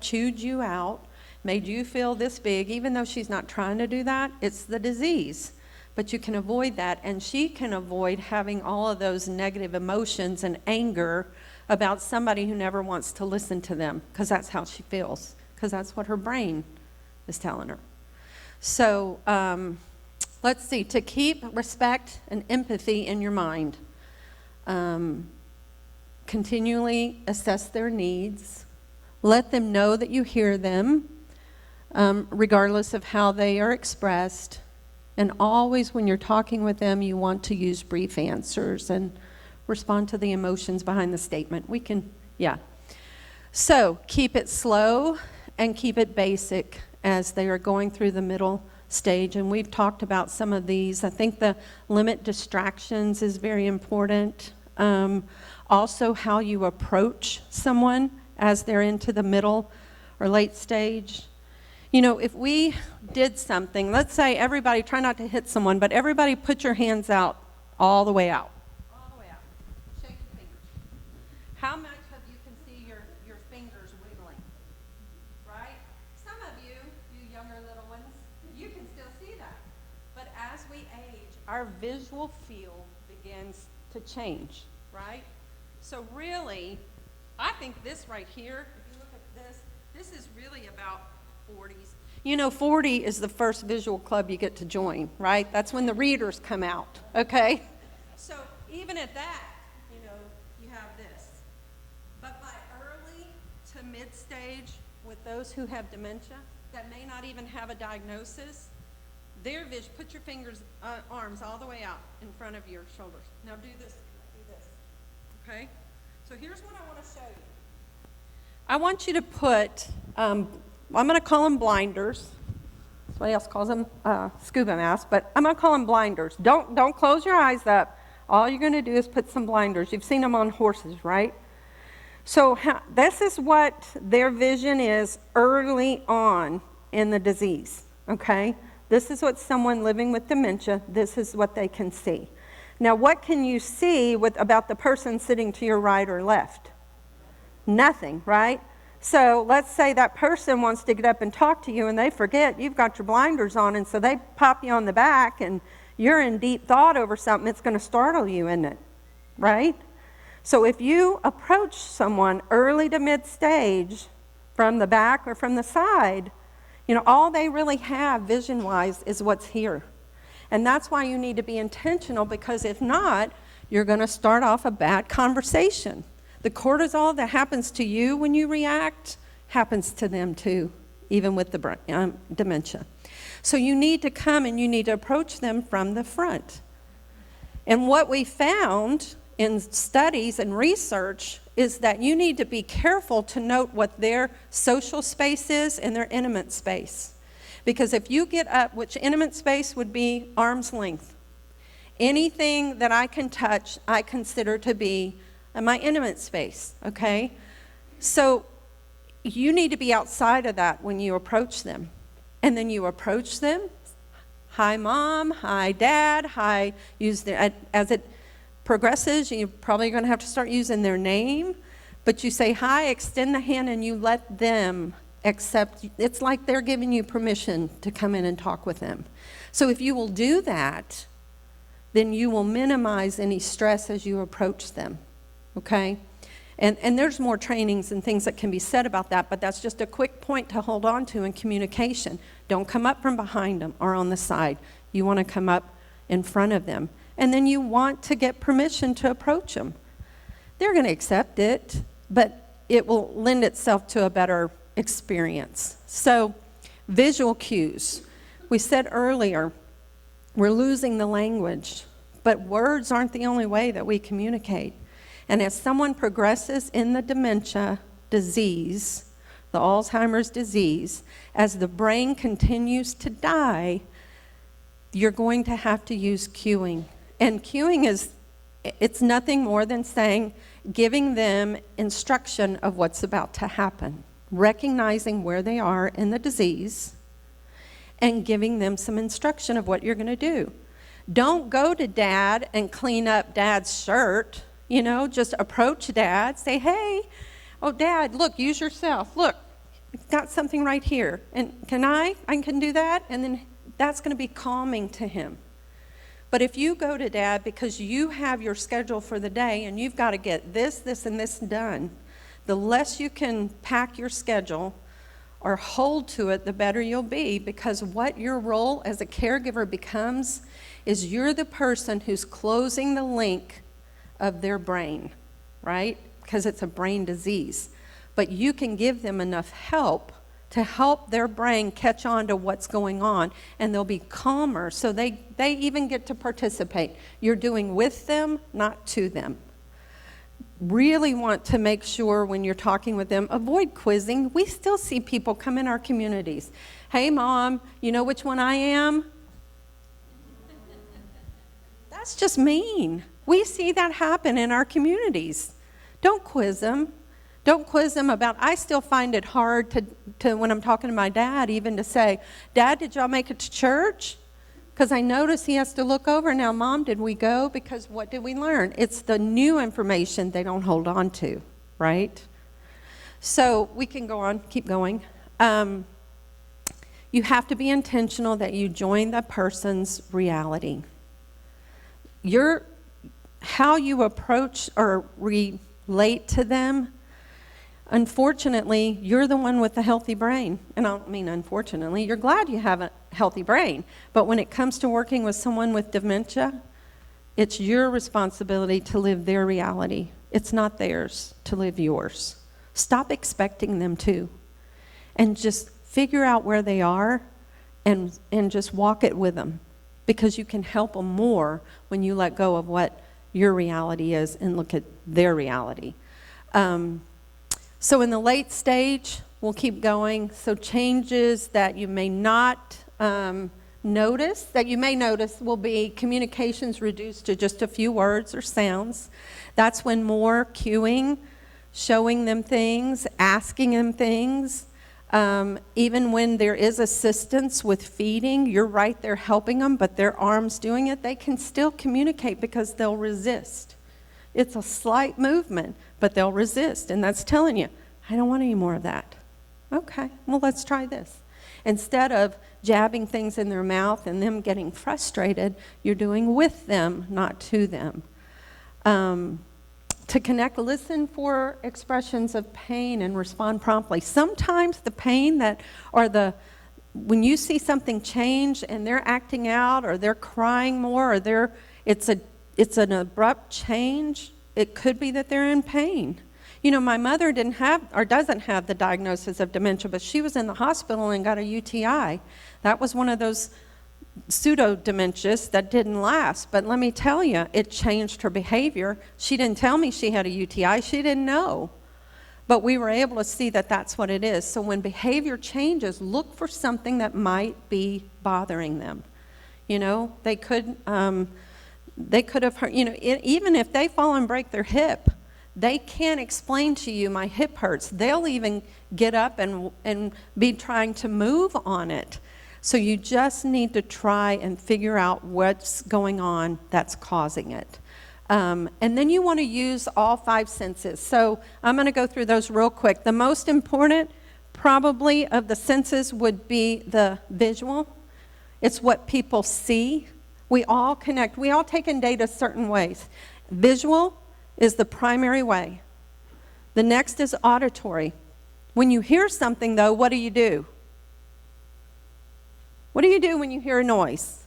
chewed you out, made you feel this big, even though she's not trying to do that, it's the disease. But you can avoid that, and she can avoid having all of those negative emotions and anger about somebody who never wants to listen to them, because that's how she feels, because that's what her brain is telling her. So let's see, to keep respect and empathy in your mind, continually assess their needs, let them know that you hear them, regardless of how they are expressed. And always when you're talking with them, you want to use brief answers and respond to the emotions behind the statement. So keep it slow and keep it basic as they are going through the middle stage. And we've talked about some of these. I think the limit distractions is very important. Also, how you approach someone as they're into the middle or late stage. You know, if we did something, let's say everybody, try not to hit someone, but everybody put your hands out, all the way out. All the way out. Shake your fingers. How much of you can see your fingers wiggling? Right? Some of you younger little ones, you can still see that. But as we age, our visual field begins to change, right? So really, I think this right here, if you look at this is really about 40s. You know, 40 is the first visual club you get to join, right? That's when the readers come out, okay? So even at that, you know, you have this. But by early to mid-stage, with those who have dementia, that may not even have a diagnosis, their vision, put your fingers, arms all the way out in front of your shoulders. Now do this, okay? So here's what I want to show you. I want you to put, I'm going to call them blinders. Somebody else calls them scuba masks, but I'm going to call them blinders. Don't close your eyes up. All you're going to do is put some blinders. You've seen them on horses, right? So this is what their vision is early on in the disease, okay? This is what someone living with dementia, this is what they can see. Now, what can you see about the person sitting to your right or left? Nothing, right? So let's say that person wants to get up and talk to you and they forget you've got your blinders on, and so they pop you on the back and you're in deep thought over something. It's going to startle you, isn't it? Right? So if you approach someone early to mid-stage from the back or from the side, you know, all they really have vision-wise is what's here. And that's why you need to be intentional, because if not, you're going to start off a bad conversation. The cortisol that happens to you when you react happens to them too, even with the dementia. So you need to come and you need to approach them from the front. And what we found in studies and research is that you need to be careful to note what their social space is and their intimate space. Because if you get up, which intimate space would be arm's length, anything that I can touch, I consider to be my intimate space, okay? So you need to be outside of that when you approach them. And then you approach them, hi mom, hi dad, hi, as it progresses, you're probably going to have to start using their name, but you say hi, extend the hand, and you let them accept. It's like they're giving you permission to come in and talk with them. So if you will do that, then you will minimize any stress as you approach them, okay? And there's more trainings and things that can be said about that, but that's just a quick point to hold on to in communication. Don't come up from behind them or on the side. You want to come up in front of them. And then you want to get permission to approach them. They're going to accept it, but it will lend itself to a better experience. So, visual cues. We said earlier, we're losing the language, but words aren't the only way that we communicate. And as someone progresses in the dementia disease, the Alzheimer's disease, as the brain continues to die, you're going to have to use cueing. And cueing it's nothing more than giving them instruction of what's about to happen, recognizing where they are in the disease, and giving them some instruction of what you're going to do. Don't go to dad and clean up dad's shirt. You know, just approach dad, say, hey, oh, dad, look, use yourself. Look, got something right here. And I can do that. And then that's going to be calming to him. But if you go to Dad because you have your schedule for the day and you've got to get this, this, and this done, the less you can pack your schedule or hold to it, the better you'll be, because what your role as a caregiver becomes is you're the person who's closing the link of their brain, right? Because it's a brain disease. But you can give them enough help to help their brain catch on to what's going on, and they'll be calmer, so they even get to participate. You're doing with them, not to them. Really want to make sure when you're talking with them, avoid quizzing. We still see people come in our communities. Hey, Mom, you know which one I am? That's just mean. We see that happen in our communities. Don't quiz them. Don't quiz them about, I still find it hard to when I'm talking to my dad, even to say, Dad, did y'all make it to church? Because I notice he has to look over now, Mom, did we go? Because what did we learn? It's the new information they don't hold on to, right? So we can go on, keep going. You have to be intentional that you join the person's reality. How you approach or relate to them, unfortunately, you're the one with the healthy brain. And I don't mean unfortunately, you're glad you have a healthy brain. But when it comes to working with someone with dementia, it's your responsibility to live their reality. It's not theirs to live yours. Stop expecting them to. And just figure out where they are and just walk it with them. Because you can help them more when you let go of what your reality is and look at their reality. So in the late stage, we'll keep going. So changes that you may not notice, will be communications reduced to just a few words or sounds. That's when more cueing, showing them things, asking them things. Even when there is assistance with feeding, you're right there helping them, but their arms doing it, they can still communicate because they'll resist. It's a slight movement, but they'll resist, and that's telling you, I don't want any more of that. Okay, well, let's try this. Instead of jabbing things in their mouth and them getting frustrated, you're doing with them, not to them. To connect, listen for expressions of pain and respond promptly. Sometimes the pain when you see something change and they're acting out or they're crying more or it's an abrupt change, it could be that they're in pain. You know, my mother doesn't have the diagnosis of dementia, but she was in the hospital and got a UTI. That was one of those pseudo-dementias that didn't last. But let me tell you, it changed her behavior. She didn't tell me she had a UTI. She didn't know. But we were able to see that that's what it is. So when behavior changes, look for something that might be bothering them. You know, they could have hurt, you know, even if they fall and break their hip, they can't explain to you, my hip hurts. They'll even get up and be trying to move on it. So you just need to try and figure out what's going on that's causing it. And then you want to use all 5 senses. So I'm going to go through those real quick. The most important probably of the senses would be the visual. It's what people see. We all connect. We all take in data certain ways. Visual is the primary way. The next is auditory. When you hear something, though, what do? What do you do when you hear a noise?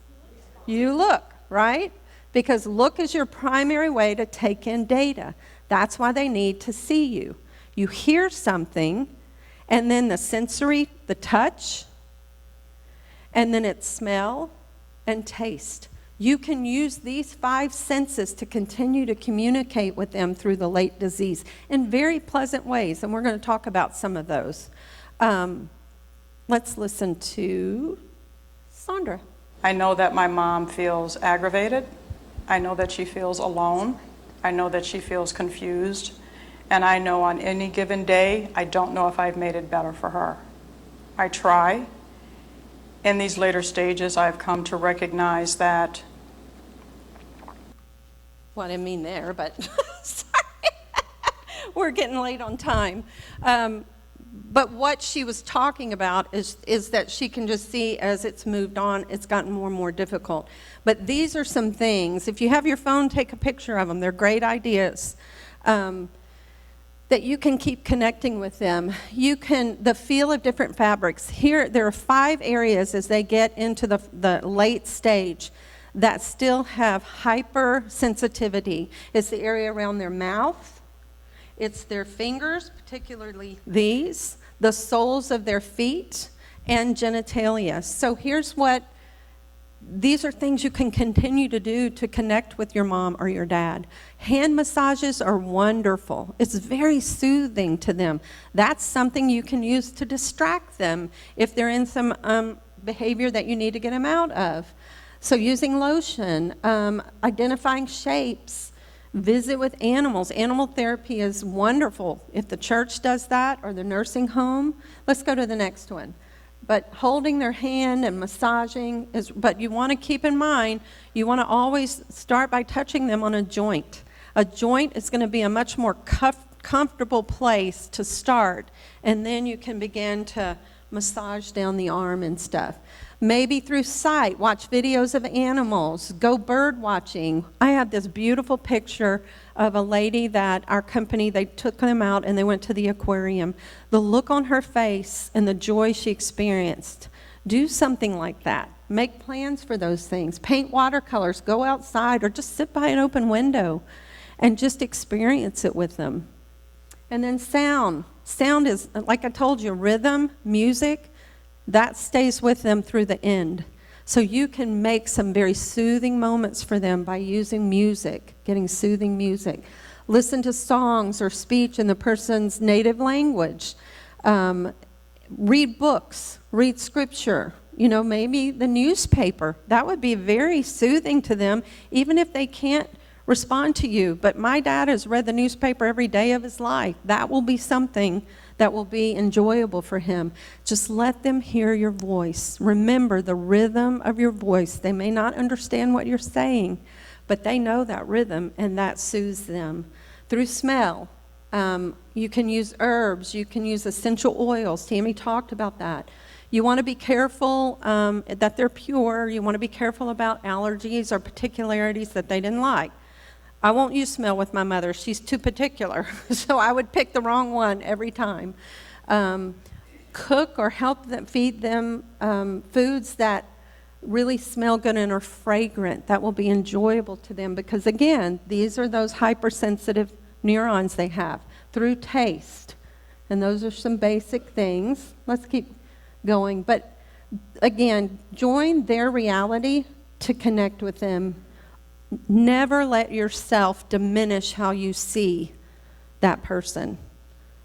You look, right? Because look is your primary way to take in data. That's why they need to see you. You hear something, and then the sensory, the touch, and then it's smell and taste. You can use these 5 senses to continue to communicate with them through the late disease in very pleasant ways, and we're going to talk about some of those. Let's listen to Sandra. I know that my mom feels aggravated. I know that she feels alone. I know that she feels confused. And I know on any given day, I don't know if I've made it better for her. I try. In these later stages, I've come to recognize that. Well, I didn't mean there, but sorry. We're getting late on time. But what she was talking about is that she can just see as it's moved on, it's gotten more and more difficult. But these are some things. If you have your phone, take a picture of them. They're great ideas. That you can keep connecting with them. The feel of different fabrics. Here, there are 5 areas as they get into the late stage that still have hypersensitivity. It's the area around their mouth. It's their fingers, particularly these, the soles of their feet, and genitalia. So these are things you can continue to do to connect with your mom or your dad. Hand massages are wonderful. It's very soothing to them. That's something you can use to distract them if they're in some behavior that you need to get them out of. So using lotion, identifying shapes, visit with animals. Animal therapy is wonderful. If the church does that or the nursing home, let's go to the next one. But holding their hand and massaging but you want to keep in mind, you want to always start by touching them on a joint. A joint is going to be a much more comfortable place to start, and then you can begin to massage down the arm and stuff. Maybe through sight, watch videos of animals, go bird watching. I have this beautiful picture of a lady that our company, they took them out and they went to the aquarium. The look on her face and the joy she experienced. Do something like that. Make plans for those things. Paint watercolors, go outside, or just sit by an open window and just experience it with them. And then sound. Sound is, like I told you, rhythm, music. That stays with them through the end. So you can make some very soothing moments for them by using music, getting soothing music. Listen to songs or speech in the person's native language. Read books, read scripture, maybe the newspaper. That would be very soothing to them, even if they can't respond to you. But my dad has read the newspaper every day of his life. That will be something that will be enjoyable for him. Just let them hear your voice. Remember the rhythm of your voice. They may not understand what you're saying, but they know that rhythm, and that soothes them. Through smell, you can use herbs. You can use essential oils. Tammy talked about that. You want to be careful that they're pure. You want to be careful about allergies or particularities that they didn't like. I won't use smell with my mother. She's too particular, so I would pick the wrong one every time. Cook or help them, feed them foods that really smell good and are fragrant. That will be enjoyable to them because, again, these are those hypersensitive neurons they have through taste. And those are some basic things. Let's keep going. But, again, join their reality to connect with them. Never let yourself diminish how you see that person.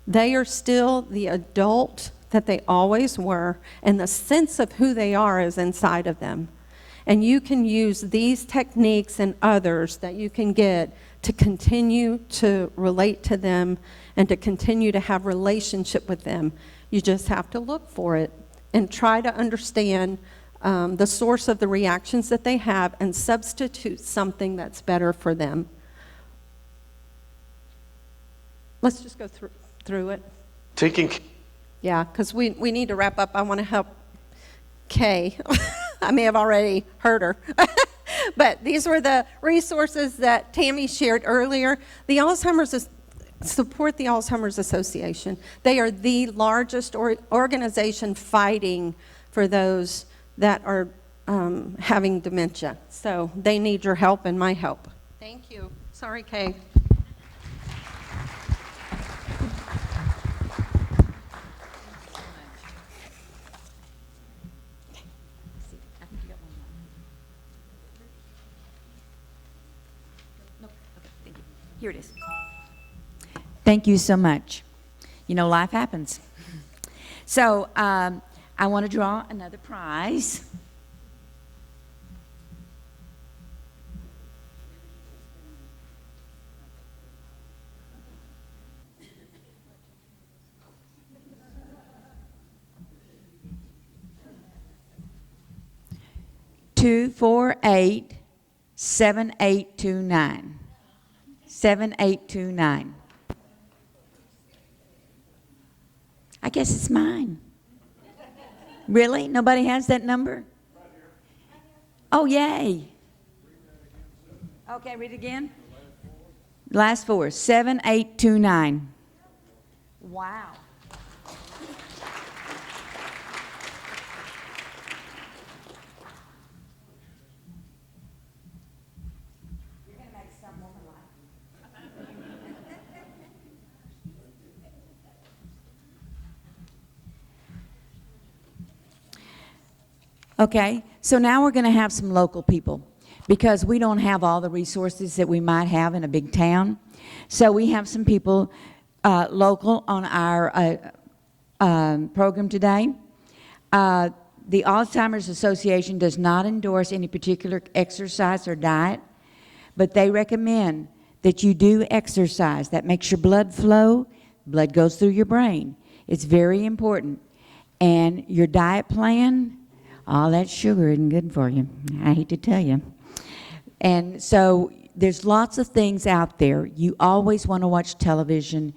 They are still the adult that they always were, and the sense of who they are is inside of them. And you can use these techniques and others that you can get to continue to relate to them and to continue to have relationship with them. You just have to look for it and try to understand the source of the reactions that they have and substitute something that's better for them. Let's just go through it. Yeah, because we need to wrap up. I want to help Kay. I may have already heard her. But these were the resources that Tammy shared earlier. Support the Alzheimer's Association. They are the largest organization fighting for those that are having dementia. So they need your help and my help. Thank you. Sorry, Kay. Here it is. Thank you so much. Life happens. So I want to draw another prize. Two, 4, 8, 7, 8, 2, 9. 7, 8, 2, 9. I can't guess it's mine. Really? Nobody has that number? Oh, yay. Okay, read it again. Last four, 7829. Wow. You're going to make some woman like you. Okay, so now we're going to have some local people because we don't have all the resources that we might have in a big town. So we have some people local on our program today. The Alzheimer's Association does not endorse any particular exercise or diet, but they recommend that you do exercise. That makes your blood flow. Blood goes through your brain. It's very important. And your diet plan, all that sugar isn't good for you. I hate to tell you. And so there's lots of things out there. You always want to watch television.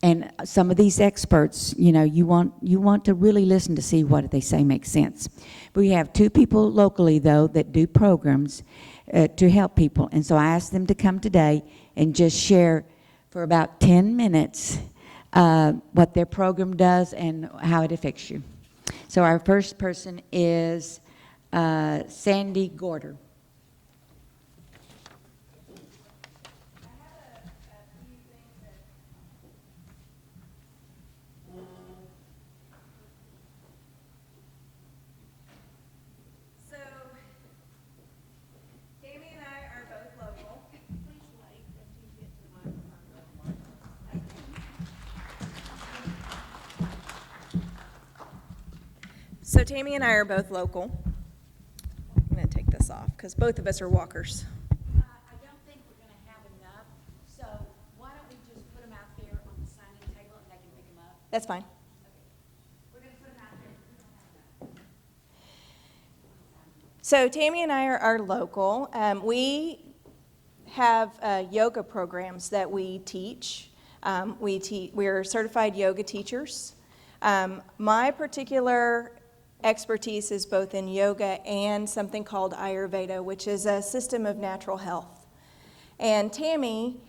And some of these experts, you know, you want to really listen to see what they say makes sense. We have two people locally, though, that do programs to help people. And so I asked them to come today and just share for about 10 minutes what their program does and how it affects you. So our first person is Sandy Gorder. So, Tammy and I are both local. Please wait until you get to the microphone. So Tammy and I are both local. I'm going to take this off because both of us are walkers. I don't think we're going to have enough, so why don't we just put them out there on the signing table and they can pick them up? That's fine. We're going to put them out there. So Tammy and I are local. We have yoga programs that we teach. We're certified yoga teachers. My particular expertise is both in yoga and something called Ayurveda, which is a system of natural health. And Tammy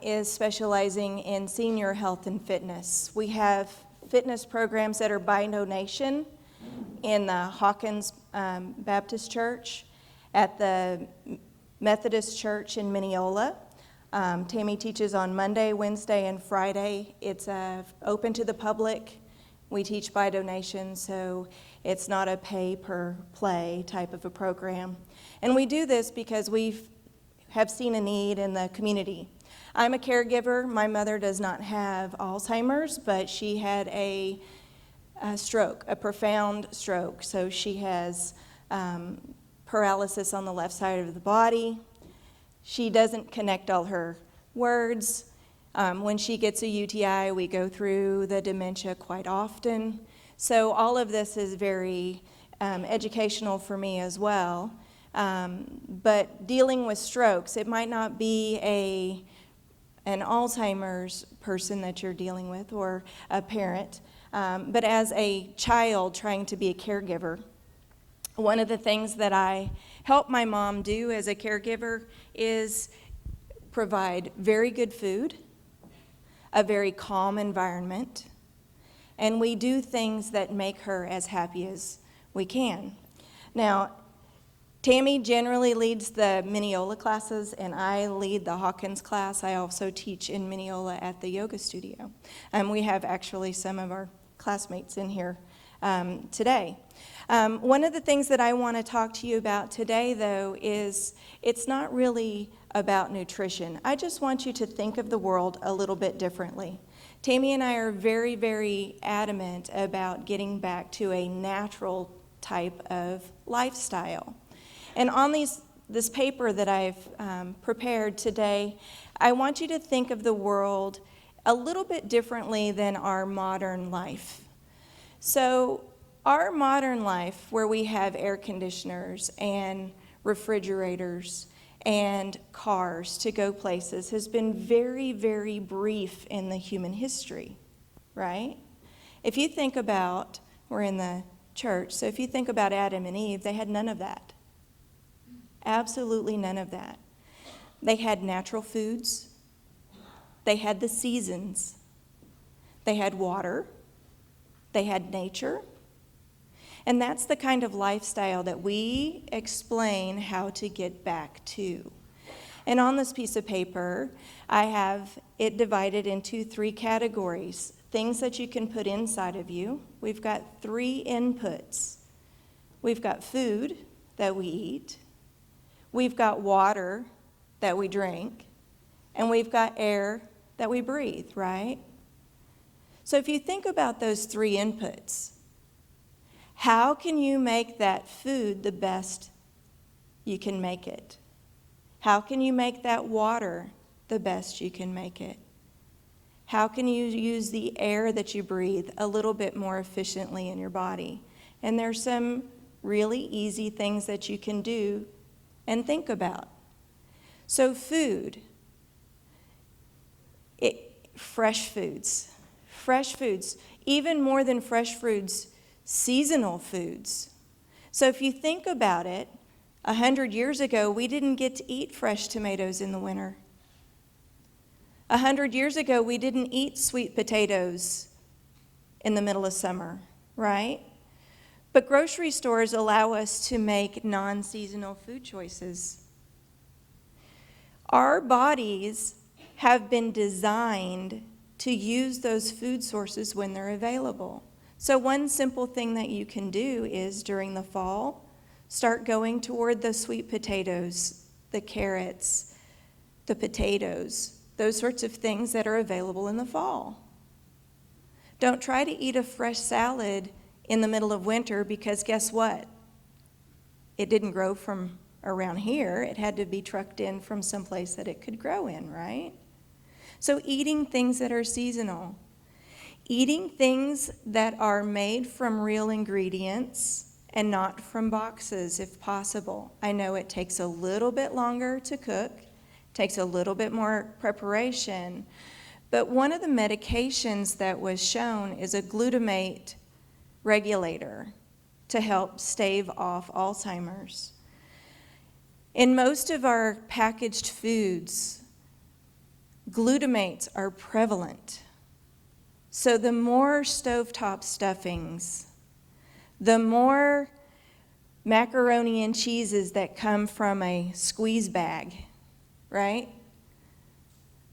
is specializing in senior health and fitness. We have fitness programs that are by donation in the Hawkins Baptist Church, at the Methodist Church in Mineola. Tammy teaches on Monday, Wednesday, and Friday. It's open to the public. We teach by donation, so it's not a pay-per-play type of a program. And we do this because we have seen a need in the community. I'm a caregiver. My mother does not have Alzheimer's, but she had a stroke, a profound stroke. So she has paralysis on the left side of the body. She doesn't connect all her words. When she gets a UTI, we go through the dementia quite often. So all of this is very educational for me as well. But dealing with strokes, it might not be an Alzheimer's person that you're dealing with or a parent, but as a child trying to be a caregiver, one of the things that I help my mom do as a caregiver is provide very good food, a very calm environment, and we do things that make her as happy as we can. Now, Tammy generally leads the Mineola classes, and I lead the Hawkins class. I also teach in Mineola at the yoga studio. We have actually some of our classmates in here today. One of the things that I want to talk to you about today, though, is it's not really about nutrition. I just want you to think of the world a little bit differently. Tammy and I are very, very adamant about getting back to a natural type of lifestyle. And on this paper that I've prepared today, I want you to think of the world a little bit differently than our modern life. So our modern life, where we have air conditioners and refrigerators and cars to go places, has been very, very brief in the human history, right? If you think about, we're in the church, so if you think about Adam and Eve, they had none of that. Absolutely none of that. They had natural foods. They had the seasons. They had water. They had nature. And that's the kind of lifestyle that we explain how to get back to. And on this piece of paper, I have it divided into 3 categories. Things that you can put inside of you. We've got 3 inputs. We've got food that we eat. We've got water that we drink. And we've got air that we breathe, right? So if you think about those 3 inputs, how can you make that food the best you can make it? How can you make that water the best you can make it? How can you use the air that you breathe a little bit more efficiently in your body? And there's some really easy things that you can do and think about. So food, fresh foods, even more than fresh foods, seasonal foods. So if you think about it, 100 years ago, we didn't get to eat fresh tomatoes in the winter. 100 years ago, we didn't eat sweet potatoes in the middle of summer, right? But grocery stores allow us to make non-seasonal food choices. Our bodies have been designed to use those food sources when they're available. So one simple thing that you can do is during the fall, start going toward the sweet potatoes, the carrots, the potatoes, those sorts of things that are available in the fall. Don't try to eat a fresh salad in the middle of winter because guess what? It didn't grow from around here. It had to be trucked in from someplace that it could grow in, right? So eating things that are seasonal. Eating things that are made from real ingredients and not from boxes if possible. I know it takes a little bit longer to cook, takes a little bit more preparation, but one of the medications that was shown is a glutamate regulator to help stave off Alzheimer's. In most of our packaged foods, glutamates are prevalent. So the more stovetop stuffings, the more macaroni and cheeses that come from a squeeze bag, right?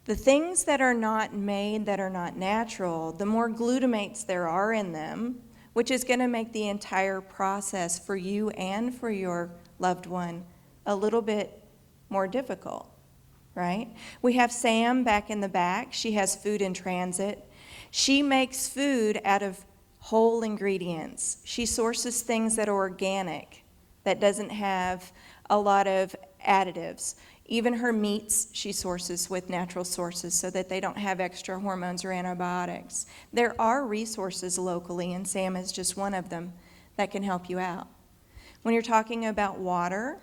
The things that are not made, that are not natural, the more glutamates there are in them, which is going to make the entire process for you and for your loved one a little bit more difficult, right? We have Sam back in the back. She has food in transit. She makes food out of whole ingredients. She sources things that are organic, that doesn't have a lot of additives. Even her meats she sources with natural sources so that they don't have extra hormones or antibiotics. There are resources locally, and Sam is just one of them that can help you out. When you're talking about water,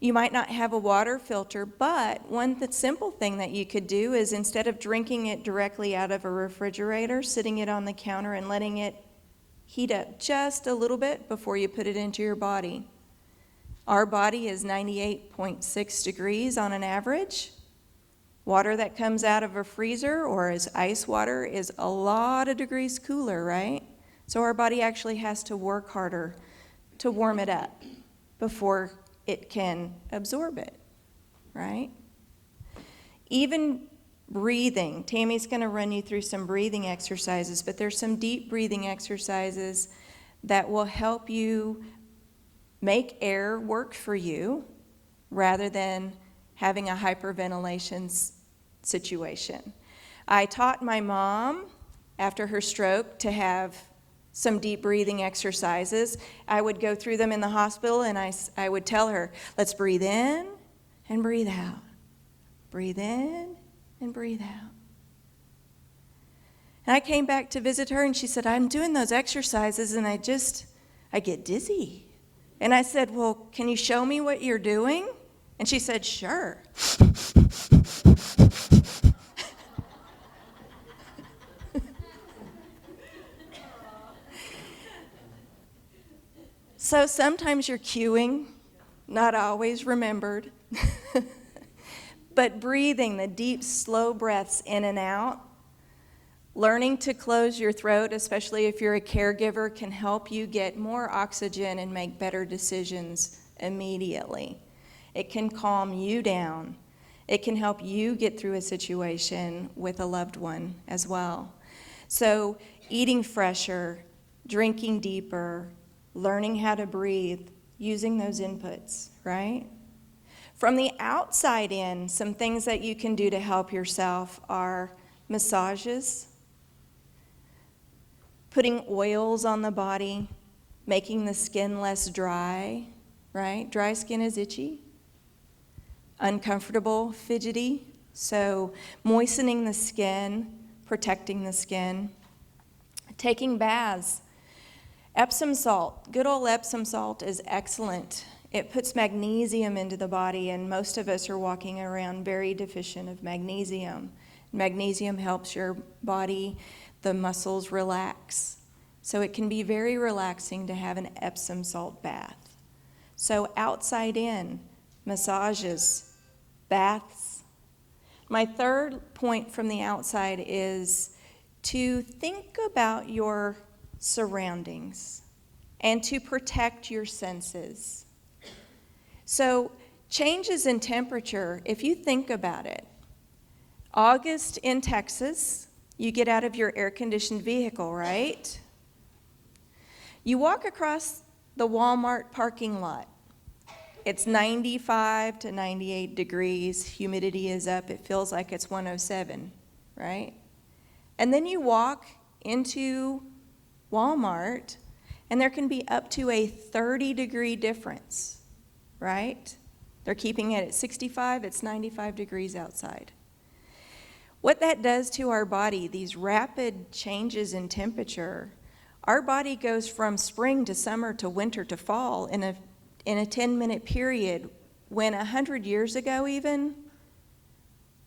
you might not have a water filter, but one simple thing that you could do is instead of drinking it directly out of a refrigerator, sitting it on the counter and letting it heat up just a little bit before you put it into your body. Our body is 98.6 degrees on an average. Water that comes out of a freezer or as ice water is a lot of degrees cooler, right? So our body actually has to work harder to warm it up before it can absorb it, right? Even breathing. Tammy's going to run you through some breathing exercises, but there's some deep breathing exercises that will help you make air work for you rather than having a hyperventilation situation. I taught my mom after her stroke to have some deep breathing exercises. I would go through them in the hospital and I would tell her, let's breathe in and breathe out. Breathe in and breathe out. And I came back to visit her and she said, I'm doing those exercises and I get dizzy. And I said, well, can you show me what you're doing? And she said, sure. So sometimes you're cueing, not always remembered, but breathing the deep, slow breaths in and out. Learning to close your throat, especially if you're a caregiver, can help you get more oxygen and make better decisions immediately. It can calm you down. It can help you get through a situation with a loved one as well. So eating fresher, drinking deeper, learning how to breathe, using those inputs, right? From the outside in, some things that you can do to help yourself are massages, putting oils on the body, making the skin less dry, right? Dry skin is itchy, uncomfortable, fidgety. So moistening the skin, protecting the skin, taking baths. Epsom salt, good old Epsom salt is excellent. It puts magnesium into the body, and most of us are walking around very deficient of magnesium. Magnesium helps your body, the muscles relax. So it can be very relaxing to have an Epsom salt bath. So outside in, massages, baths. My third point from the outside is to think about your surroundings and to protect your senses. So changes in temperature, if you think about it, August in Texas, you get out of your air-conditioned vehicle, right? You walk across the Walmart parking lot. It's 95 to 98 degrees, humidity is up, it feels like it's 107, right? And then you walk into Walmart, and there can be up to a 30-degree difference, right? They're keeping it at 65, it's 95 degrees outside. What that does to our body, these rapid changes in temperature, our body goes from spring to summer to winter to fall in a 10-minute period, when 100 years ago even,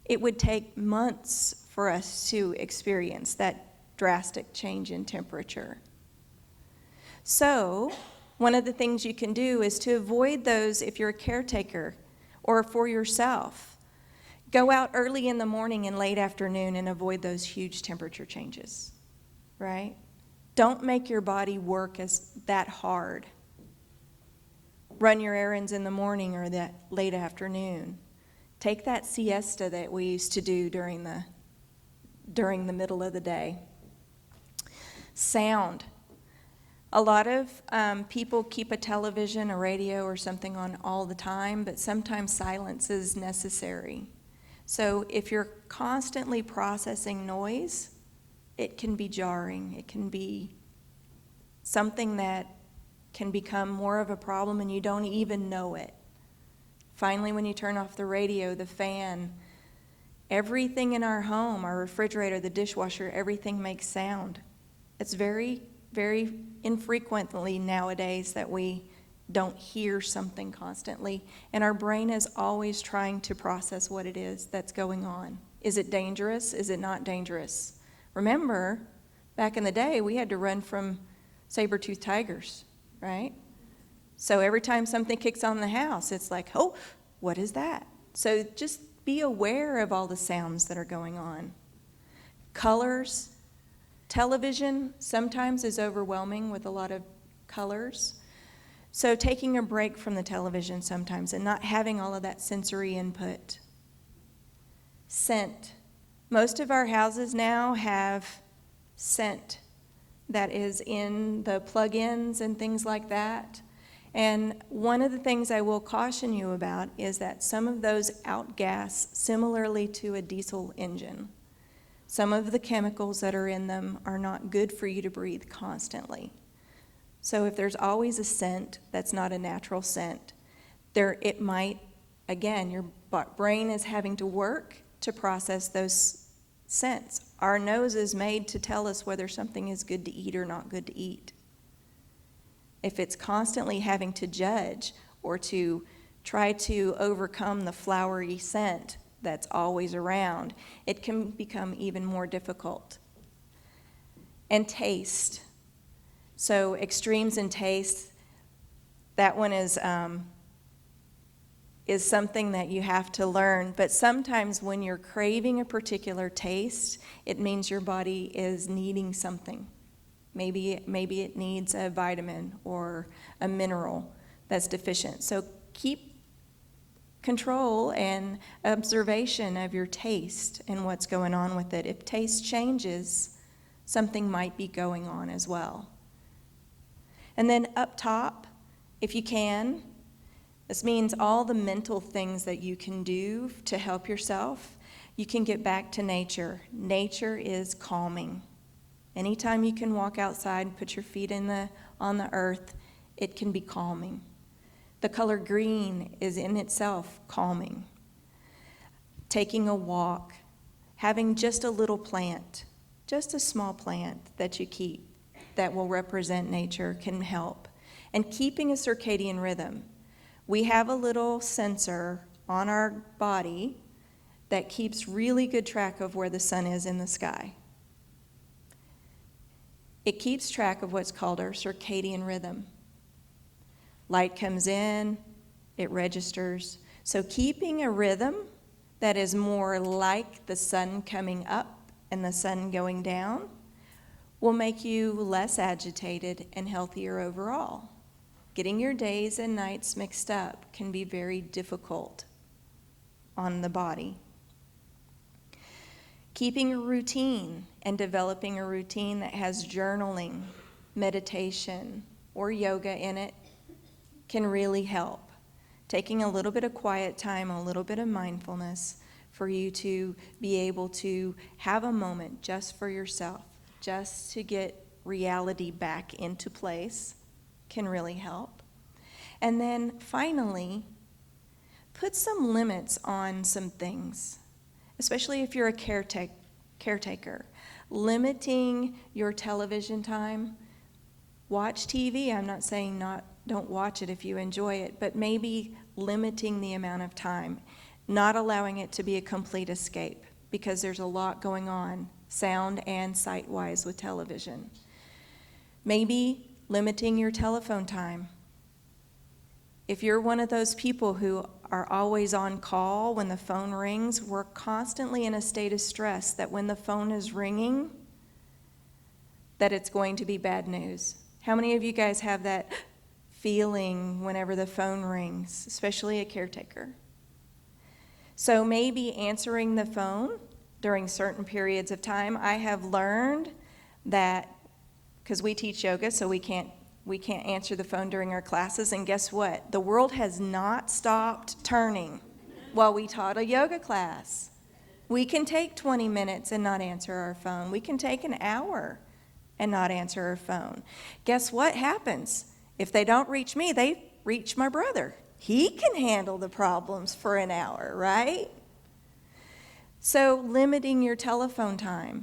it would take months for us to experience that drastic change in temperature. So, one of the things you can do is to avoid those if you're a caretaker or for yourself. Go out early in the morning and late afternoon and avoid those huge temperature changes, right? Don't make your body work that hard. Run your errands in the morning or that late afternoon. Take that siesta that we used to do during the middle of the day. Sound. A lot of people keep a television, a radio, or something on all the time, but sometimes silence is necessary. So if you're constantly processing noise, it can be jarring. It can be something that can become more of a problem and you don't even know it. Finally, when you turn off the radio, the fan, everything in our home, our refrigerator, the dishwasher, everything makes sound. It's very, very infrequently nowadays that we don't hear something constantly, and our brain is always trying to process what it is that's going on. Is it dangerous? Is it not dangerous? Remember, back in the day, we had to run from saber-toothed tigers, right? So every time something kicks on the house, it's like, oh, what is that? So just be aware of all the sounds that are going on. Colors. Television sometimes is overwhelming with a lot of colors. So taking a break from the television sometimes and not having all of that sensory input. Scent. Most of our houses now have scent that is in the plug-ins and things like that. And one of the things I will caution you about is that some of those outgas similarly to a diesel engine. Some of the chemicals that are in them are not good for you to breathe constantly. So if there's always a scent that's not a natural scent, it might, again, your brain is having to work to process those scents. Our nose is made to tell us whether something is good to eat or not good to eat. If it's constantly having to judge or to try to overcome the flowery scent that's always around, it can become even more difficult. And taste. So extremes in taste. That one is something that you have to learn. But sometimes when you're craving a particular taste, it means your body is needing something. Maybe it needs a vitamin or a mineral that's deficient. So keep control and observation of your taste and what's going on with it. If taste changes, something might be going on as well. And then up top, if you can, this means all the mental things that you can do to help yourself. You can get back to nature. Nature is calming. Anytime you can walk outside and put your feet on the earth, it can be calming. The color green is in itself calming. Taking a walk, having just a little plant, just a small plant that you keep that will represent nature can help. And keeping a circadian rhythm. We have a little sensor on our body that keeps really good track of where the sun is in the sky. It keeps track of what's called our circadian rhythm. Light comes in, it registers. So keeping a rhythm that is more like the sun coming up and the sun going down will make you less agitated and healthier overall. Getting your days and nights mixed up can be very difficult on the body. Keeping a routine and developing a routine that has journaling, meditation, or yoga in it can really help. Taking a little bit of quiet time, a little bit of mindfulness for you to be able to have a moment just for yourself, just to get reality back into place can really help. And then finally, put some limits on some things, especially if you're a caretaker. Limiting your television time. Watch TV. I'm not saying don't watch it if you enjoy it, but maybe limiting the amount of time, not allowing it to be a complete escape, because there's a lot going on, sound and sight-wise, with television. Maybe limiting your telephone time. If you're one of those people who are always on call when the phone rings, we're constantly in a state of stress that when the phone is ringing, that it's going to be bad news. How many of you guys have that feeling whenever the phone rings, especially a caretaker? So maybe answering the phone during certain periods of time. I have learned that, because we teach yoga, so we can't answer the phone during our classes, and guess what? The world has not stopped turning while we taught a yoga class. We can take 20 minutes and not answer our phone. We can take an hour and not answer our phone. Guess what happens? If they don't reach me, they reach my brother. He can handle the problems for an hour, right? So limiting your telephone time.